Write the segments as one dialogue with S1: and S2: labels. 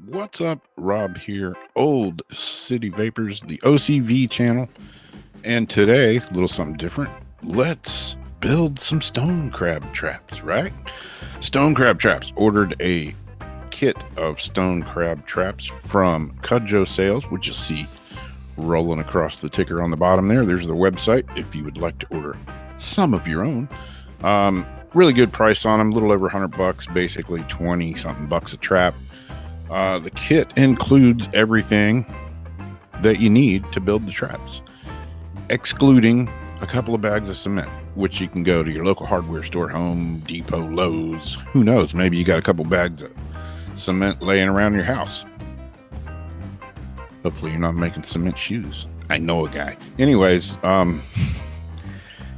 S1: What's up? Rob here, Old City Vapors, the OCV channel. And today, a little something different. Let's build some stone crab traps, right? Stone crab traps. Ordered a kit of stone crab traps from Cudjoe Sales, which you'll see rolling across the ticker on the bottom there. There's the website if you would like to order some of your own. Really good price on them, a little over $100, basically 20 something bucks a trap. The kit includes everything that you need to build the traps, excluding a couple of bags of cement, which you can go to your local hardware store, Home Depot, Lowe's, who knows, maybe you got a couple bags of cement laying around your house. Hopefully you're not making cement shoes. I know a guy. Anyways,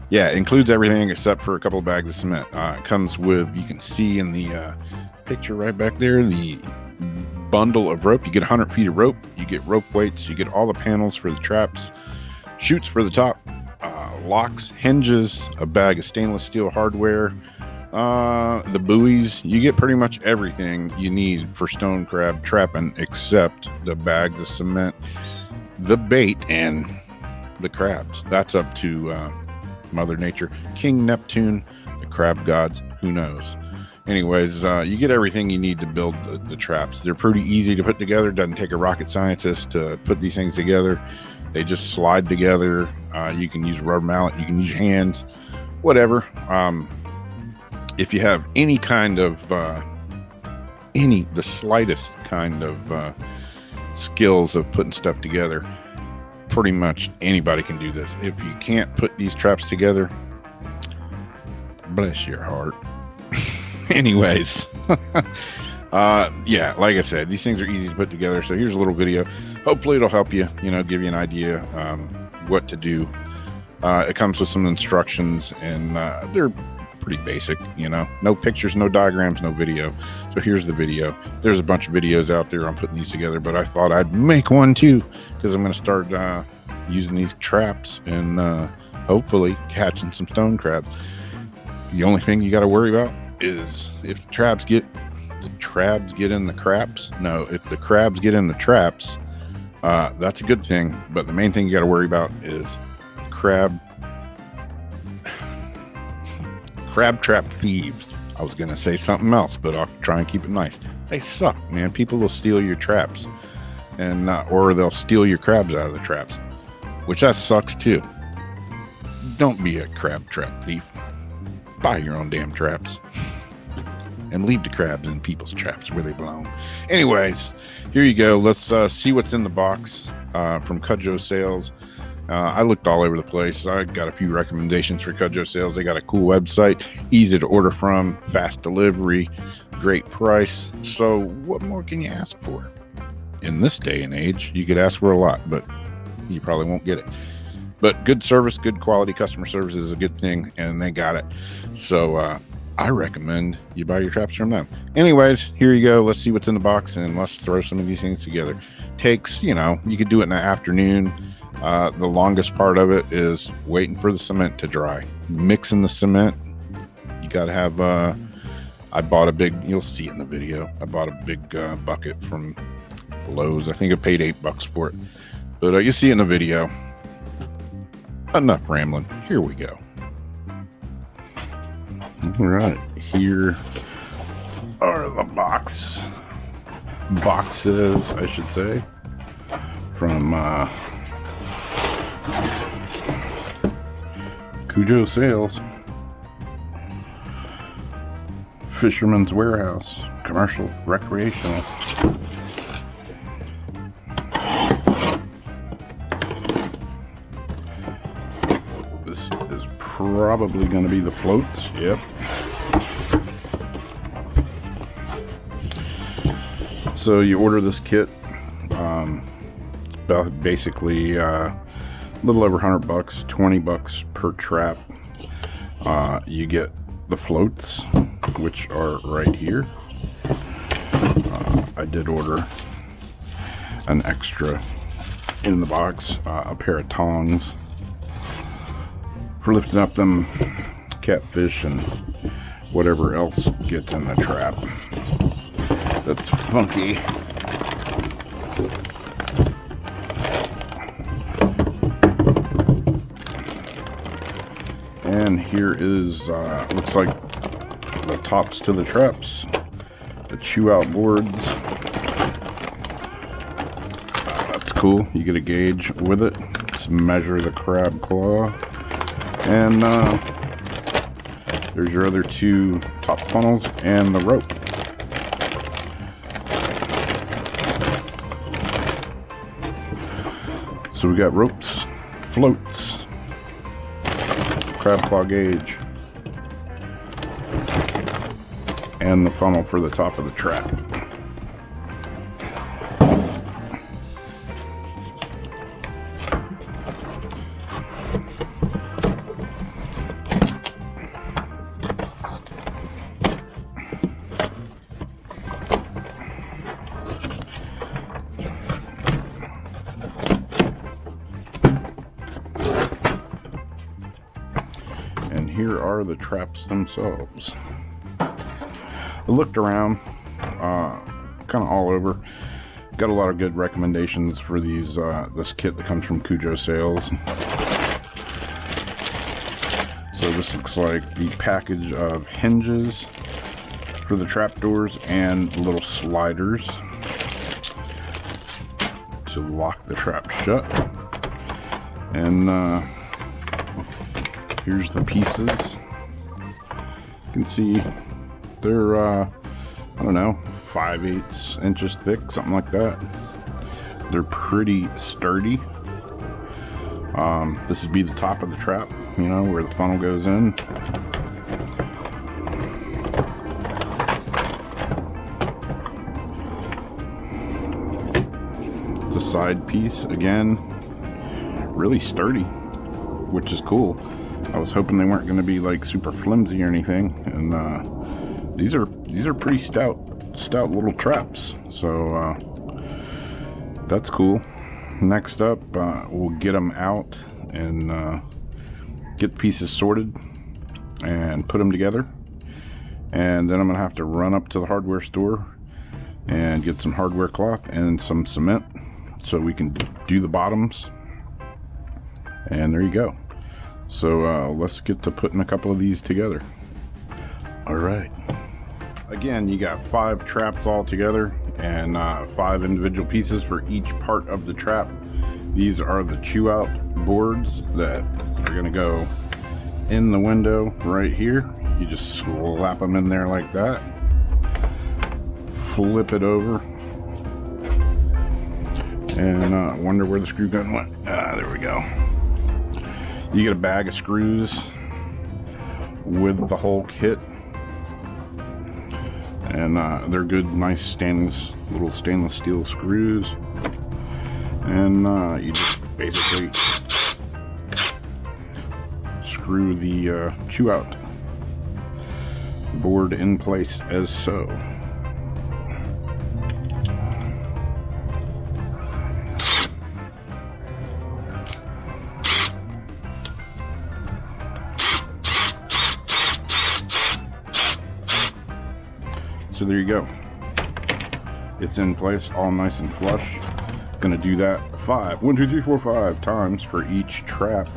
S1: yeah, it includes everything except for a couple of bags of cement. It comes with, you can see in the picture right back there, the bundle of rope. You get 100 feet of rope, you get rope weights, you get all the panels for the traps, chutes for the top, locks, hinges, a bag of stainless steel hardware, the buoys. You get pretty much everything you need for stone crab trapping except the bags of cement, the bait, and the crabs. That's up to Mother Nature, King Neptune, the crab gods, who knows. Anyways, you get everything you need to build the traps. They're pretty easy to put together. Doesn't take a rocket scientist to put these things together. They just slide together. You can use a rubber mallet. You can use your hands, whatever. If you have any kind of, the slightest kind of skills of putting stuff together, pretty much anybody can do this. If you can't put these traps together, bless your heart. Anyways, yeah, like I said, these things are easy to put together. So here's a little video. Hopefully it'll help you, give you an idea what to do. It comes with some instructions, and they're pretty basic, no pictures, no diagrams, no video. So here's the video. There's a bunch of videos out there on putting these together, but I thought I'd make one too, because I'm going to start using these traps and hopefully catching some stone crabs. The only thing you got to worry about is if the crabs get in the craps. No, if the crabs get in the traps, that's a good thing. But the main thing you got to worry about is crab trap thieves. I was gonna say something else, but I'll try and keep it nice. They suck, man. People will steal your traps, and or they'll steal your crabs out of the traps, which that sucks too. Don't be a crab trap thief. Buy your own damn traps and leave the crabs in people's traps where they belong. Anyways, here you go. Let's see what's in the box from Cudjoe Sales. I looked all over the place. I got a few recommendations for Cudjoe Sales. They got a cool website, easy to order from, fast delivery, great price. So what more can you ask for? In this day and age, you could ask for a lot, but you probably won't get it. But good service, good quality customer service is a good thing, and they got it. So I recommend you buy your traps from them. Anyways, here you go. Let's see what's in the box, and let's throw some of these things together. Takes, you could do it in the afternoon. The longest part of it is waiting for the cement to dry. Mixing the cement. You got to have, I bought a big, you'll see in the video, I bought a big bucket from Lowe's. I think I paid $8 for it. But you see it in the video. Enough rambling. Here we go. All right, here are the boxes, I should say, from Cudjoe Sales, Fisherman's Warehouse, commercial, recreational. This is probably going to be the floats. Yep. So you order this kit, about basically a little over $100, $20 per trap. You get the floats, which are right here. I did order an extra in the box, a pair of tongs for lifting up them catfish and whatever else gets in the trap that's funky. And here is, looks like the tops to the traps, the chew out boards. That's cool. You get a gauge with it to measure the crab claw. And there's your other two top funnels and the rope. So we got ropes, floats, crab claw gauge, and the funnel for the top of the trap. And here are the traps themselves. I looked around, kind of all over. Got a lot of good recommendations for these. This kit that comes from Cudjoe Sales. So this looks like the package of hinges for the trap doors and little sliders to lock the trap shut. And here's the pieces. You can see they're, I don't know, 5/8 inches thick, something like that. They're pretty sturdy. This would be the top of the trap, you know, where the funnel goes in. The side piece, again, really sturdy, which is cool. I was hoping they weren't going to be like super flimsy or anything, and these are pretty stout little traps. So that's cool. Next up, we'll get them out and get the pieces sorted and put them together. And then I'm gonna have to run up to the hardware store and get some hardware cloth and some cement so we can do the bottoms. And there you go. So let's get to putting a couple of these together. All right. Again, you got 5 traps all together and 5 individual pieces for each part of the trap. These are the chew out boards that are gonna go in the window right here. You just slap them in there like that. Flip it over. And wonder where the screw gun went. There we go. You get a bag of screws with the whole kit. And they're good, nice little stainless steel screws. And you just basically screw the chew out board in place as so. So there you go. It's in place, all nice and flush. Gonna do that 5 times for each trap.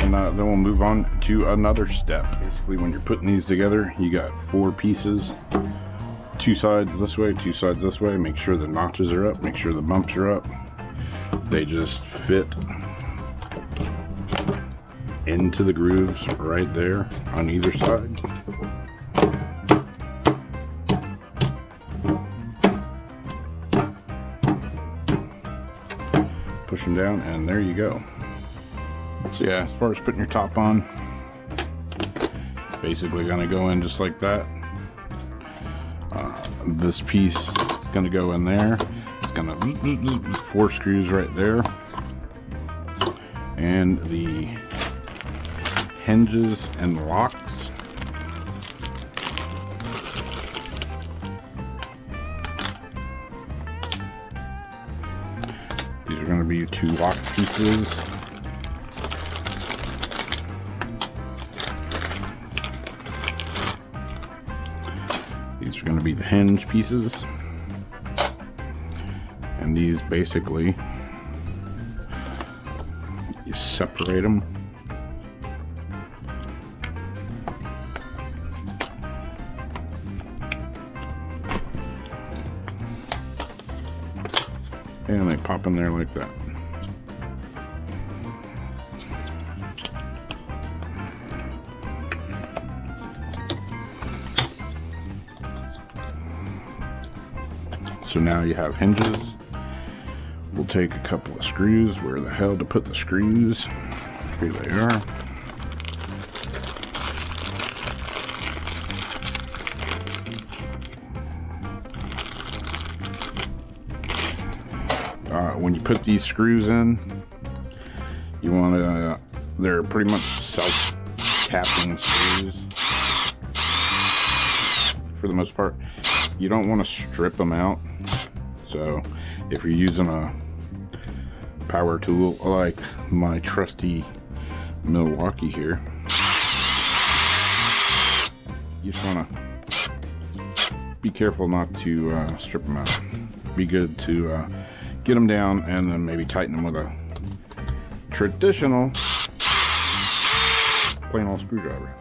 S1: And then we'll move on to another step. Basically, when you're putting these together, you got 4 pieces. 2 sides this way, 2 sides this way. Make sure the notches are up, make sure the bumps are up. They just fit into the grooves right there on either side. Push them down, and there you go. So yeah, as far as putting your top on, basically gonna go in just like that. This piece is gonna go in there. It's gonna 4 screws right there, and the hinges and locks. These are going to be 2 lock pieces. These are going to be the hinge pieces. And these basically, you separate them. And they pop in there like that. So now you have hinges. We'll take a couple of screws. Where the hell to put the screws? Here they are. When you put these screws in, you want to, they're pretty much self-tapping screws for the most part. You don't want to strip them out. So if you're using a power tool like my trusty Milwaukee here, you just want to be careful not to strip them out. Be good to get them down and then maybe tighten them with a traditional plain old screwdriver.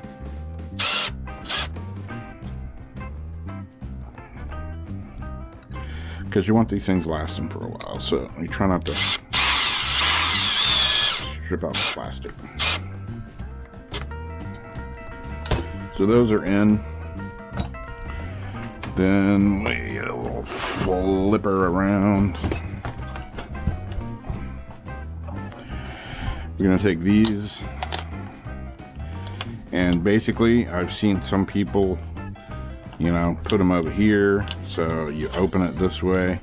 S1: Because you want these things lasting for a while, so you try not to strip out the plastic. So those are in. Then we get a little flipper around. We're gonna take these, and basically I've seen some people, you know, put them over here, so you open it this way.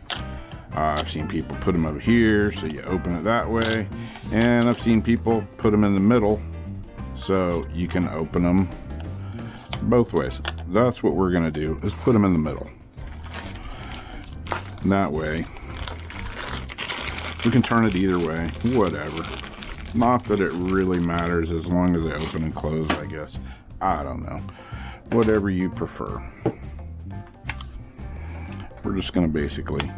S1: I've seen people put them over here, so you open it that way. And I've seen people put them in the middle, so you can open them both ways. That's what we're gonna do, is put them in the middle. And that way, we can turn it either way, whatever. Not that it really matters as long as they open and close, I guess. I don't know. Whatever you prefer. We're just going to basically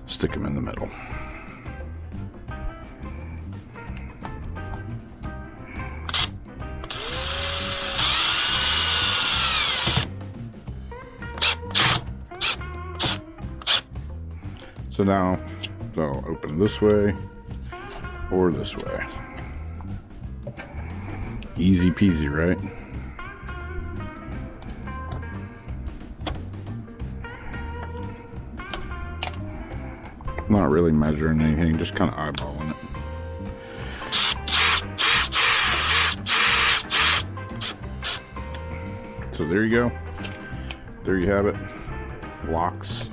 S1: stick them in the middle. So now they'll open this way or this way. Easy peasy, right? Not really measuring anything, just kind of eyeballing it. So there you go. There you have it. Locks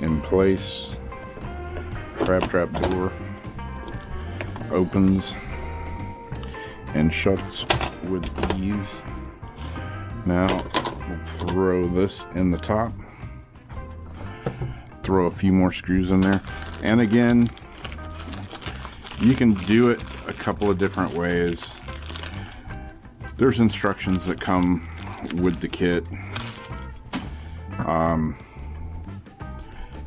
S1: in place. Crab trap door opens and shuts with ease. Now we'll throw this in the top. Throw a few more screws in there. And again, you can do it a couple of different ways. There's instructions that come with the kit.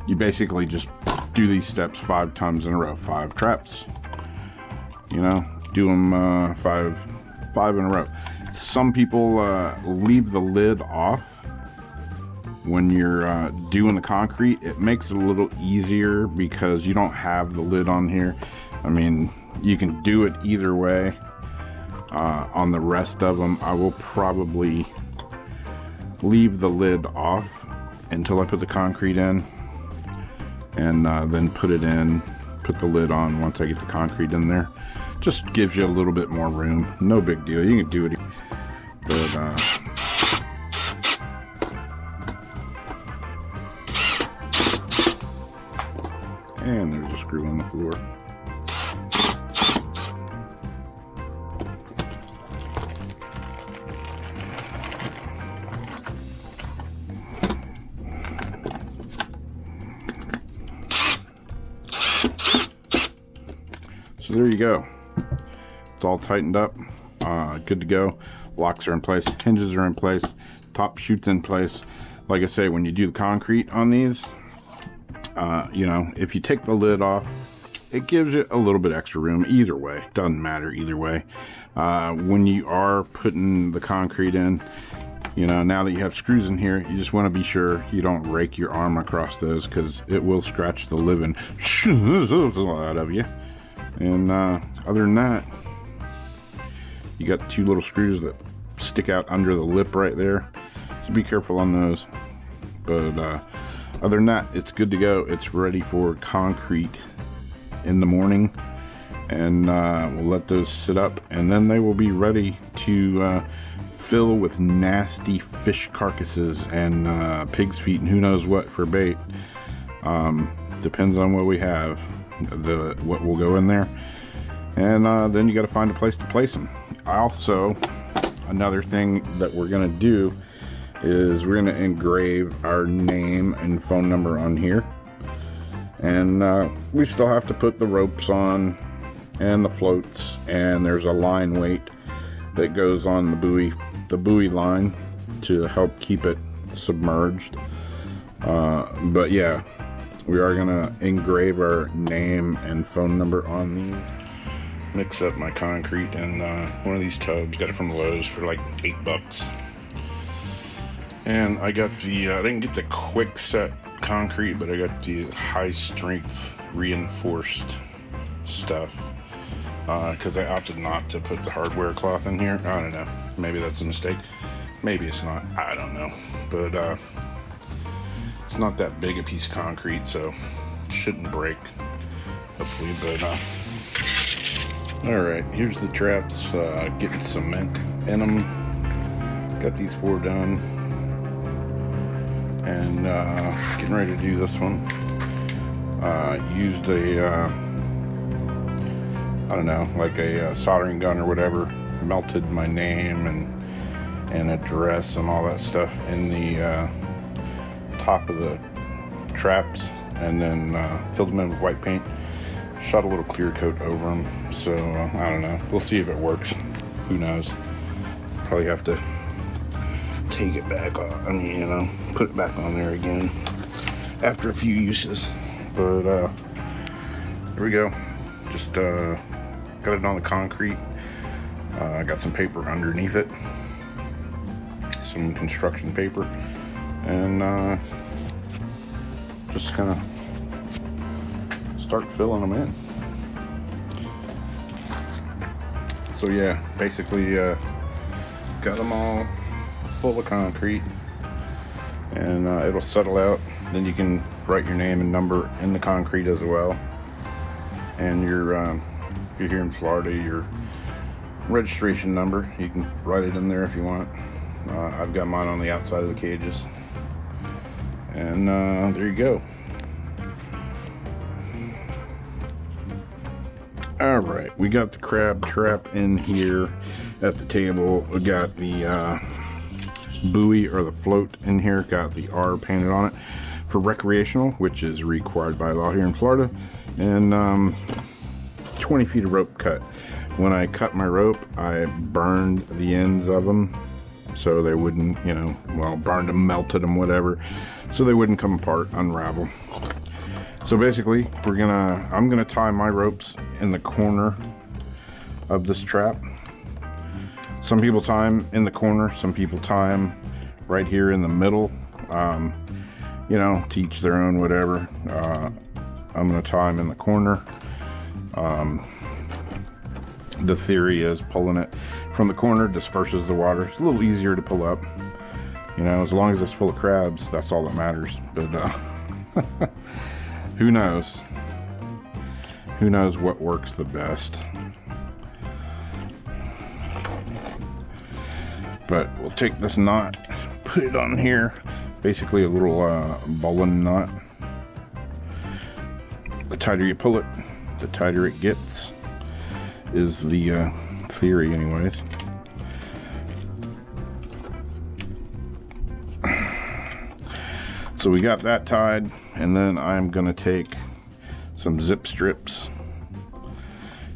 S1: You basically just do these steps 5 times in a row. 5 traps. You know, do them 5 in a row. Some people leave the lid off when you're doing the concrete. It makes it a little easier because you don't have the lid on here. I mean, you can do it either way. On the rest of them, I will probably leave the lid off until I put the concrete in, and then put it in, put the lid on once I get the concrete in there. Just gives you a little bit more room. No big deal. You can do it, but and there's a screw on the floor. So there you go. It's all tightened up, good to go. Locks are in place, hinges are in place, top chute's in place. Like I say, when you do the concrete on these, You know, if you take the lid off, it gives it a little bit extra room. Either way, doesn't matter either way. When you are putting the concrete in, you know, now that you have screws in here, you just want to be sure you don't rake your arm across those, because it will scratch the living out of you. And other than that, you got 2 little screws that stick out under the lip right there, so be careful on those. But other than that, it's good to go. It's ready for concrete in the morning, and we'll let those sit up, and then they will be ready to fill with nasty fish carcasses and pig's feet and who knows what for bait. Depends on what we have, what will go in there, and then you got to find a place to place them. Also, another thing that we're gonna do is we're gonna engrave our name and phone number on here, and we still have to put the ropes on and the floats, and there's a line weight that goes on the buoy line to help keep it submerged. But yeah, we are gonna engrave our name and phone number on these. Mix up my concrete in one of these tubs. Got it from Lowe's for like $8. And I got the I didn't get the quick set concrete, but I got the high strength reinforced stuff, because I opted not to put the hardware cloth in here. I don't know, maybe that's a mistake, maybe it's not, I don't know. But it's not that big a piece of concrete, so it shouldn't break, hopefully. But alright, here's the traps. Getting cement in them. Got these 4 done, and getting ready to do this one. Used a I don't know, like a soldering gun or whatever. Melted my name and address and all that stuff in the top of the traps, and then filled them in with white paint. Shot a little clear coat over them. So I don't know, we'll see if it works. Who knows? Probably have to take it back on. I mean, you know, put it back on there again after a few uses. But here we go. Just got it on the concrete. I got some paper underneath it, some construction paper, and just kind of start filling them in. So yeah, basically got them all full of concrete, and it'll settle out. Then you can write your name and number in the concrete as well. And your if you're here in Florida, your registration number, you can write it in there if you want. I've got mine on the outside of the cages, and there you go. All right, we got the crab trap in here at the table. We got the buoy or the float in here, got the R painted on it for recreational, which is required by law here in Florida, and 20 feet of rope cut. When I cut my rope, I burned the ends of them so they wouldn't, you know, well, burned them, melted them, whatever, so they wouldn't come apart, unravel. So basically, I'm gonna tie my ropes in the corner of this trap. Some people tie them in the corner, some people tie them right here in the middle. You know, to each their own, whatever. I'm gonna tie them in the corner. The theory is pulling it from the corner disperses the water. It's a little easier to pull up. You know, as long as it's full of crabs, that's all that matters. But who knows? Who knows what works the best? But we'll take this knot, put it on here. Basically a little bowline knot. The tighter you pull it, the tighter it gets, is the theory anyways. So we got that tied, and then I'm gonna take some zip strips.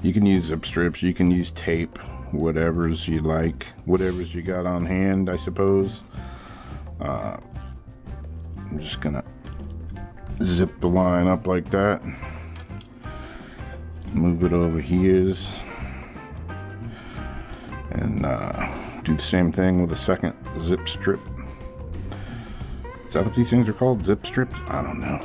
S1: You can use zip strips, you can use tape, whatever's you like, whatever's you got on hand, I suppose. I'm just gonna Zip the line up like that. Move it over here. And do the same thing with a second zip strip. Is that what these things are called? Zip strips? I don't know.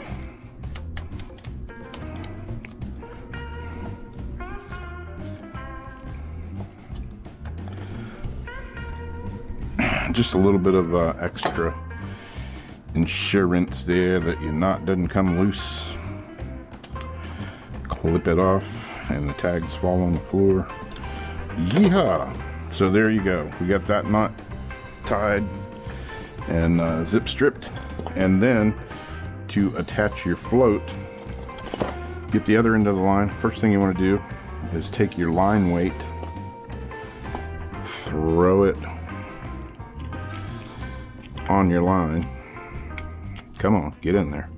S1: Just a little bit of extra insurance there that your knot doesn't come loose. Clip it off and the tags fall on the floor. Yeehaw! So there you go. We got that knot tied and zip stripped. And then to attach your float, get the other end of the line. First thing you want to do is take your line weight, throw it on your line. Come on, get in there.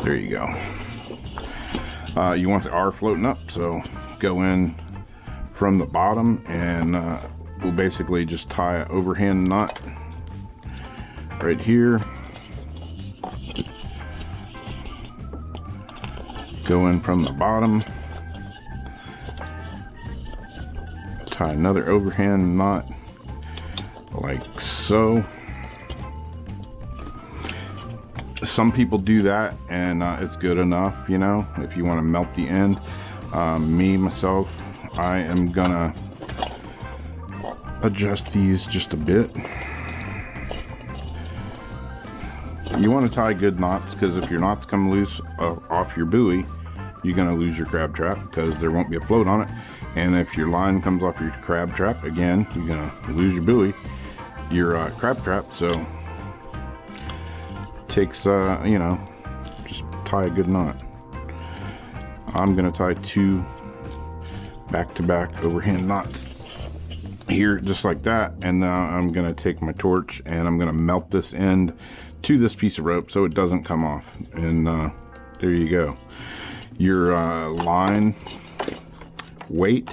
S1: There you go. You want the R floating up, so go in from the bottom and we'll basically just tie an overhand knot right here. Go in from the bottom, tie another overhand knot like so. Some people do that and it's good enough, you know, if you want to melt the end. Myself, I am gonna adjust these just a bit. You want to tie good knots, because if your knots come loose off your buoy, you're gonna lose your crab trap because there won't be a float on it. And if your line comes off your crab trap, again, you're gonna lose your buoy, your crab trap. So takes you know, just tie a good knot. I'm gonna tie 2 back-to-back overhand knots here, just like that. And now I'm gonna take my torch and I'm gonna melt this end to this piece of rope so it doesn't come off. And there you go. Your line weight,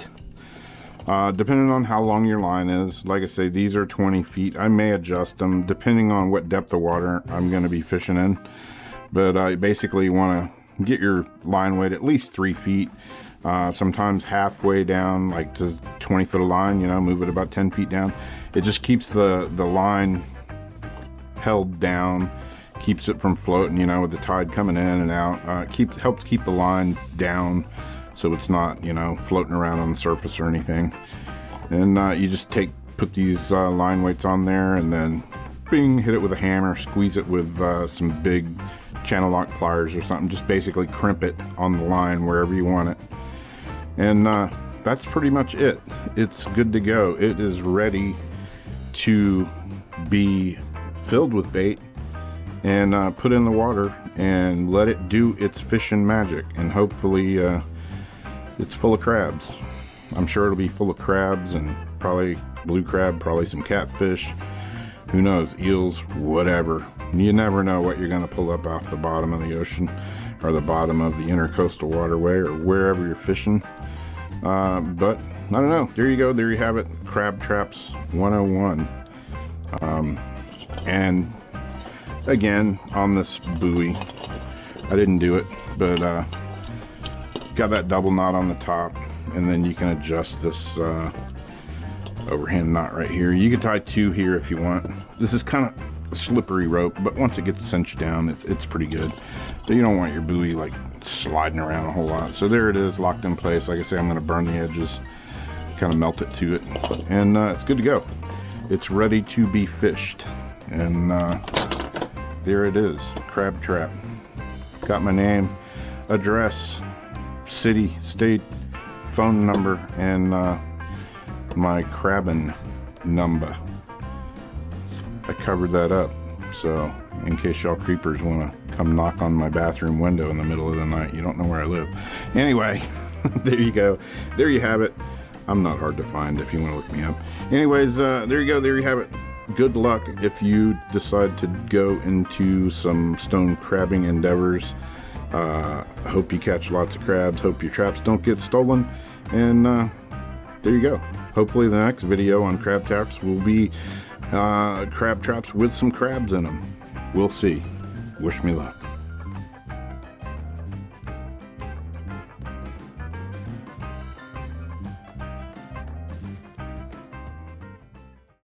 S1: depending on how long your line is, like I say, these are 20 feet. I may adjust them depending on what depth of water I'm going to be fishing in, but I basically want to get your line weight at least 3 feet, sometimes halfway down, like to 20 foot of line, you know, move it about 10 feet down. It just keeps the line held down, keeps it from floating, you know, with the tide coming in and out. Helps keep the line down so it's not, you know, floating around on the surface or anything. And you just put these line weights on there and then bing, hit it with a hammer, squeeze it with some big channel lock pliers or something. Just basically crimp it on the line wherever you want it. And that's pretty much it. It's good to go. It is ready to be filled with bait and put in the water and let it do its fishing magic. And hopefully it's full of crabs. I'm sure it'll be full of crabs and probably blue crab, probably some catfish, who knows, eels, whatever. You never know what you're going to pull up off the bottom of the ocean or the bottom of the intercoastal waterway or wherever you're fishing. But I don't know. There you go. There you have it. Crab Traps 101. And again, on this buoy, I didn't do it, but got that double knot on the top, and then you can adjust this overhand knot right here. You can tie 2 here if you want. This is kind of slippery rope, but once it gets cinched down, it's pretty good. But you don't want your buoy like sliding around a whole lot. So there it is, locked in place. Like I say, I'm going to burn the edges, kind of melt it to it, and it's good to go. It's ready to be fished. And there it is, Crab Trap. Got my name, address, city, state, phone number, and my crabbing number. I covered that up, so in case y'all creepers want to come knock on my bathroom window in the middle of the night, you don't know where I live. Anyway, there you go. There you have it. I'm not hard to find if you want to look me up. Anyways, there you go. There you have it. Good luck if you decide to go into some stone crabbing endeavors. Hope you catch lots of crabs. Hope your traps don't get stolen. And there you go. Hopefully the next video on crab traps will be crab traps with some crabs in them. We'll see. Wish me luck.